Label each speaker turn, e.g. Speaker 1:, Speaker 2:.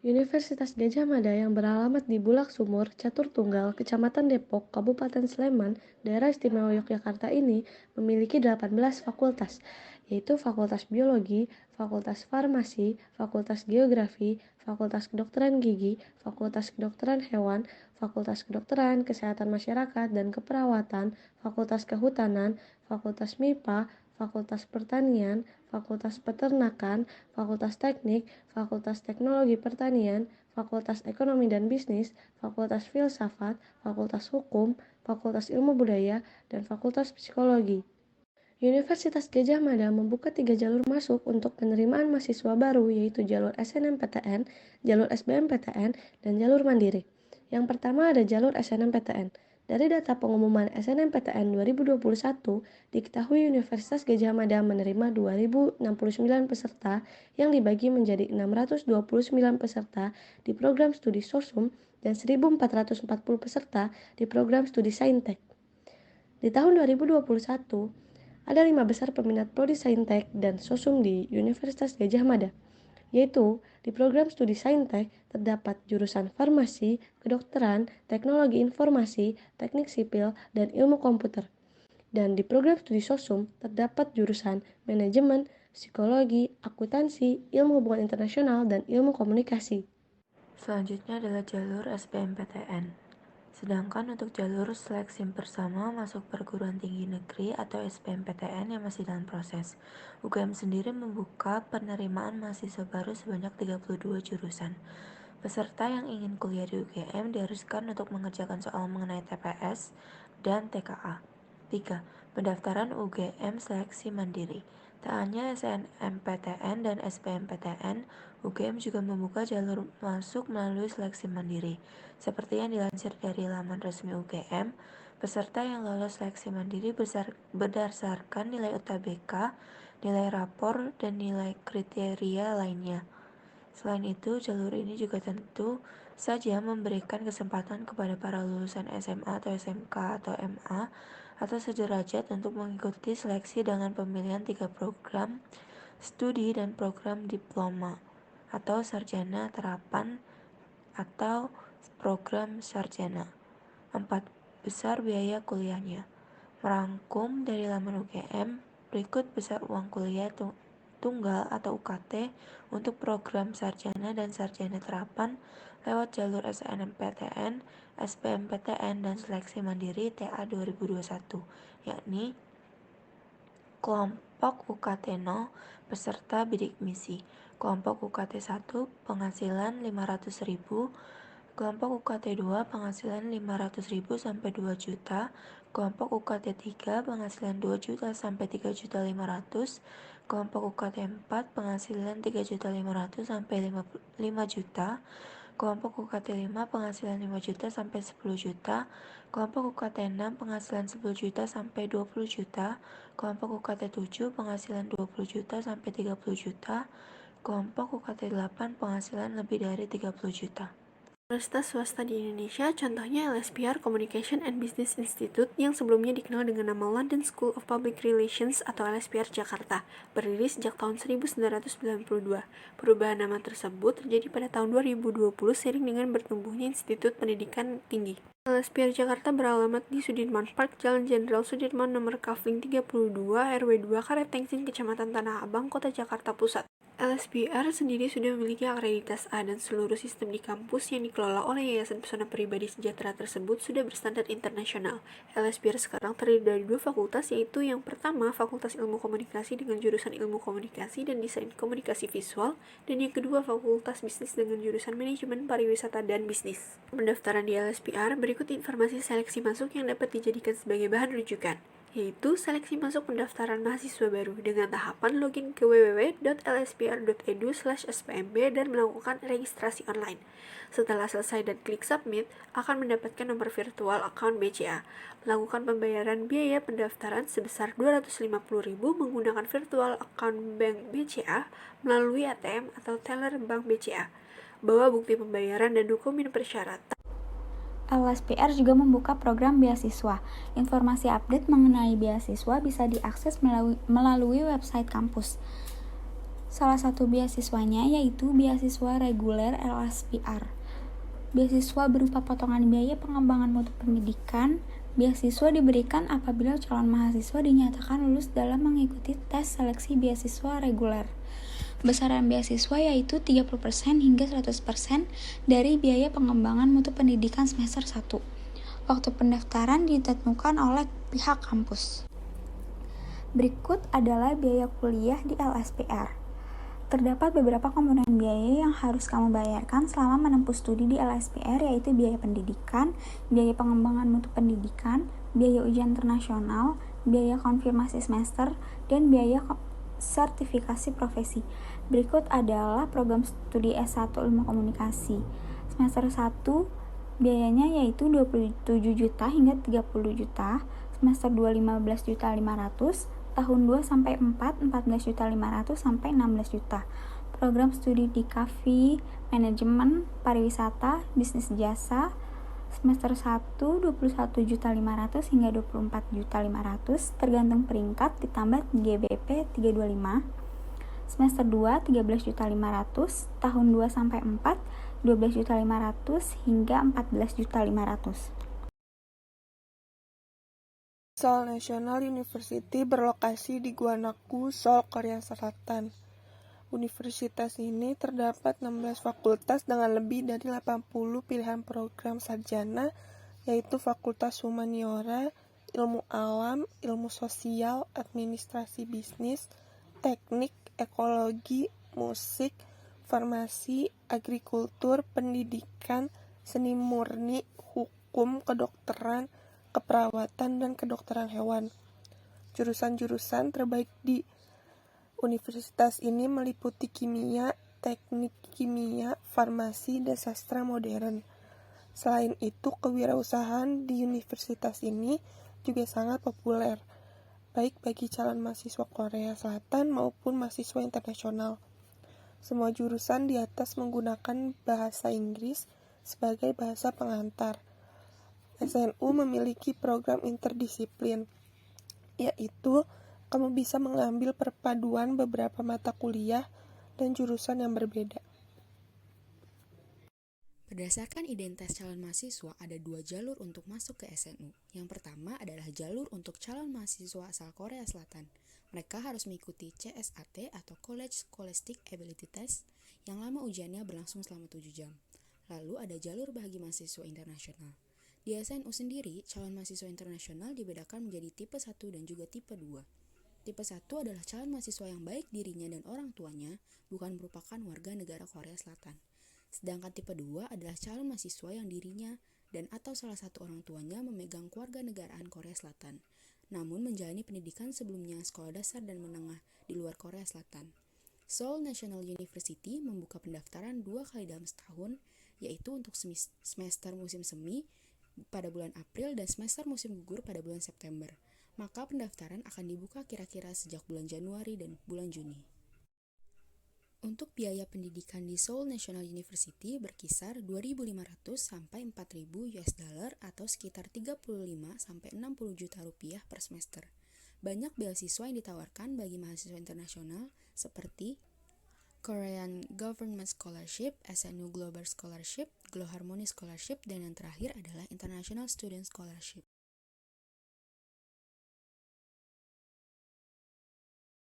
Speaker 1: Universitas Gadjah Mada yang beralamat di Bulak Sumur, Catur Tunggal, Kecamatan Depok, Kabupaten Sleman, Daerah Istimewa Yogyakarta ini memiliki 18 fakultas, yaitu Fakultas Biologi, Fakultas Farmasi, Fakultas Geografi, Fakultas Kedokteran Gigi, Fakultas Kedokteran Hewan, Fakultas Kedokteran, Kesehatan Masyarakat dan Keperawatan, Fakultas Kehutanan, Fakultas MIPA, Fakultas Pertanian, Fakultas Peternakan, Fakultas Teknik, Fakultas Teknologi Pertanian, Fakultas Ekonomi dan Bisnis, Fakultas Filsafat, Fakultas Hukum, Fakultas Ilmu Budaya, dan Fakultas Psikologi. Universitas Gadjah Mada membuka 3 jalur masuk untuk penerimaan mahasiswa baru, yaitu jalur SNMPTN, jalur SBMPTN, dan jalur Mandiri. Yang pertama ada jalur SNMPTN. Dari data pengumuman SNMPTN 2021, diketahui Universitas Gadjah Mada menerima 2.069 peserta yang dibagi menjadi 629 peserta di program studi Sosum dan 1.440 peserta di program studi Saintek. Di tahun 2021, ada 5 besar peminat prodi Saintek dan Sosum di Universitas Gadjah Mada, yaitu di program studi Saintek terdapat jurusan Farmasi, Kedokteran, Teknologi Informasi, Teknik Sipil, dan Ilmu Komputer. Dan di program studi Sosum terdapat jurusan Manajemen, Psikologi, Akuntansi, Ilmu Hubungan Internasional, dan Ilmu Komunikasi.
Speaker 2: Selanjutnya adalah jalur SBMPTN. Sedangkan untuk jalur seleksi bersama masuk perguruan tinggi negeri atau SBMPTN yang masih dalam proses, UGM sendiri membuka penerimaan mahasiswa baru sebanyak 32 jurusan. Peserta yang ingin kuliah di UGM diharuskan untuk mengerjakan soal mengenai TPS dan TKA. 3. Pendaftaran UGM seleksi mandiri. Tak hanya SNMPTN dan SBMPTN, UGM juga membuka jalur masuk melalui seleksi mandiri. Seperti yang dilansir dari laman resmi UGM, peserta yang lolos seleksi mandiri berdasarkan nilai UTBK, nilai rapor, dan nilai kriteria lainnya. Selain itu, jalur ini juga tentu saja memberikan kesempatan kepada para lulusan SMA atau SMK atau MA atau sederajat untuk mengikuti seleksi dengan pemilihan 3 program studi dan program diploma atau sarjana terapan atau program sarjana. 4. Besar biaya kuliahnya. Merangkum dari laman UGM, berikut besar uang kuliah tunggal atau UKT untuk program sarjana dan sarjana terapan lewat jalur SNMPTN, SBMPTN, dan seleksi mandiri TA 2021, yakni kelompok UKT 0 peserta bidik misi, kelompok UKT 1 penghasilan 500.000, kelompok UKT 2 penghasilan 500.000 sampai 2 juta, kelompok UKT 3 penghasilan 2 juta sampai 3.500.000, kelompok UKT 4 penghasilan 3.500.000 sampai 5 juta, kelompok UKT 5 penghasilan 5 juta sampai 10 juta, kelompok UKT 6 penghasilan 10 juta sampai 20 juta, kelompok UKT 7 penghasilan 20 juta sampai 30 juta, kelompok UKT 8 penghasilan lebih dari 30 juta.
Speaker 3: Universitas swasta di Indonesia, contohnya LSPR Communication and Business Institute yang sebelumnya dikenal dengan nama London School of Public Relations atau LSPR Jakarta, berdiri sejak tahun 1992. Perubahan nama tersebut terjadi pada tahun 2020 seiring dengan bertumbuhnya Institut Pendidikan Tinggi. LSPR Jakarta beralamat di Sudirman Park, Jalan Jenderal Sudirman nomor Kafling 32, RW 2, Karet Tengsin, Kecamatan Tanah Abang, Kota Jakarta Pusat. LSPR sendiri sudah memiliki akreditasi A dan seluruh sistem di kampus yang dikelola oleh Yayasan Pesona Pribadi Sejahtera tersebut sudah berstandar internasional. LSPR sekarang terdiri dari 2 fakultas, yaitu yang pertama Fakultas Ilmu Komunikasi dengan jurusan Ilmu Komunikasi dan Desain Komunikasi Visual, dan yang kedua Fakultas Bisnis dengan jurusan Manajemen Pariwisata dan Bisnis. Pendaftaran di LSPR, berikut informasi seleksi masuk yang dapat dijadikan sebagai bahan rujukan, yaitu seleksi masuk pendaftaran mahasiswa baru dengan tahapan login ke www.lspr.edu/spmb dan melakukan registrasi online. Setelah selesai dan klik submit, akan mendapatkan nomor virtual account BCA. Melakukan pembayaran biaya pendaftaran sebesar Rp250.000 menggunakan virtual account bank BCA melalui ATM atau teller bank BCA. Bawa bukti pembayaran dan dokumen persyaratan.
Speaker 4: LSPR juga membuka program beasiswa. Informasi update mengenai beasiswa bisa diakses melalui website kampus. Salah satu beasiswanya yaitu beasiswa reguler LSPR. Beasiswa berupa potongan biaya pengembangan mutu pendidikan. Beasiswa diberikan apabila calon mahasiswa dinyatakan lulus dalam mengikuti tes seleksi beasiswa reguler. Besaran beasiswa yaitu 30% hingga 100% dari biaya pengembangan mutu pendidikan semester 1. Waktu pendaftaran ditentukan oleh pihak kampus. Berikut adalah biaya kuliah di LSPR. Terdapat beberapa komponen biaya yang harus kamu bayarkan selama menempuh studi di LSPR, yaitu biaya pendidikan, biaya pengembangan mutu pendidikan, biaya ujian internasional, biaya konfirmasi semester, dan biaya sertifikasi profesi. Berikut adalah program studi S1 Ilmu Komunikasi. Semester 1 biayanya yaitu 27 juta hingga 30 juta, semester 2 15.500.000, tahun 2 sampai 4 14.500.000 sampai 16 juta. Program studi di KAVI, manajemen, pariwisata, bisnis jasa, semester 1 21.500.000 hingga 24.500.000 tergantung peringkat, ditambah GBP 325. Semester 2 13.500.000, tahun 2 sampai 4 12.500.000 hingga 14.500.000.
Speaker 5: Seoul National University berlokasi di Gwangju, Seoul, Korea Selatan. Universitas ini terdapat 16 fakultas dengan lebih dari 80 pilihan program sarjana, yaitu Fakultas Humaniora, Ilmu Alam, Ilmu Sosial, Administrasi Bisnis, Teknik, Ekologi, Musik, Farmasi, Agrikultur, Pendidikan, Seni Murni, Hukum, Kedokteran, Keperawatan, dan Kedokteran Hewan. Jurusan-jurusan terbaik di universitas ini meliputi kimia, teknik kimia, farmasi, dan sastra modern. Selain itu, kewirausahaan di universitas ini juga sangat populer, baik bagi calon mahasiswa Korea Selatan maupun mahasiswa internasional. Semua jurusan di atas menggunakan bahasa Inggris sebagai bahasa pengantar. SNU memiliki program interdisiplin, yaitu kamu bisa mengambil perpaduan beberapa mata kuliah dan jurusan yang berbeda.
Speaker 6: Berdasarkan identitas calon mahasiswa, ada 2 jalur untuk masuk ke SNU. Yang pertama adalah jalur untuk calon mahasiswa asal Korea Selatan. Mereka harus mengikuti CSAT atau College Scholastic Ability Test, yang lama ujiannya berlangsung selama 7 jam. Lalu ada jalur bagi mahasiswa internasional. Di SNU sendiri, calon mahasiswa internasional dibedakan menjadi tipe 1 dan juga tipe 2. Tipe 1 adalah calon mahasiswa yang baik dirinya dan orang tuanya bukan merupakan warga negara Korea Selatan. Sedangkan tipe 2 adalah calon mahasiswa yang dirinya dan atau salah satu orang tuanya memegang kewarganegaraan Korea Selatan, namun menjalani pendidikan sebelumnya sekolah dasar dan menengah di luar Korea Selatan. Seoul National University membuka pendaftaran 2 kali dalam setahun, yaitu untuk semester musim semi pada bulan April dan semester musim gugur pada bulan September. Maka pendaftaran akan dibuka kira-kira sejak bulan Januari dan bulan Juni. Untuk biaya pendidikan di Seoul National University berkisar 2.500 sampai 4.000 US dollar atau sekitar 35 sampai 60 juta rupiah per semester. Banyak beasiswa yang ditawarkan bagi mahasiswa internasional seperti Korean Government Scholarship, SNU Global Scholarship, Glow Harmony Scholarship, dan yang terakhir adalah International Student Scholarship.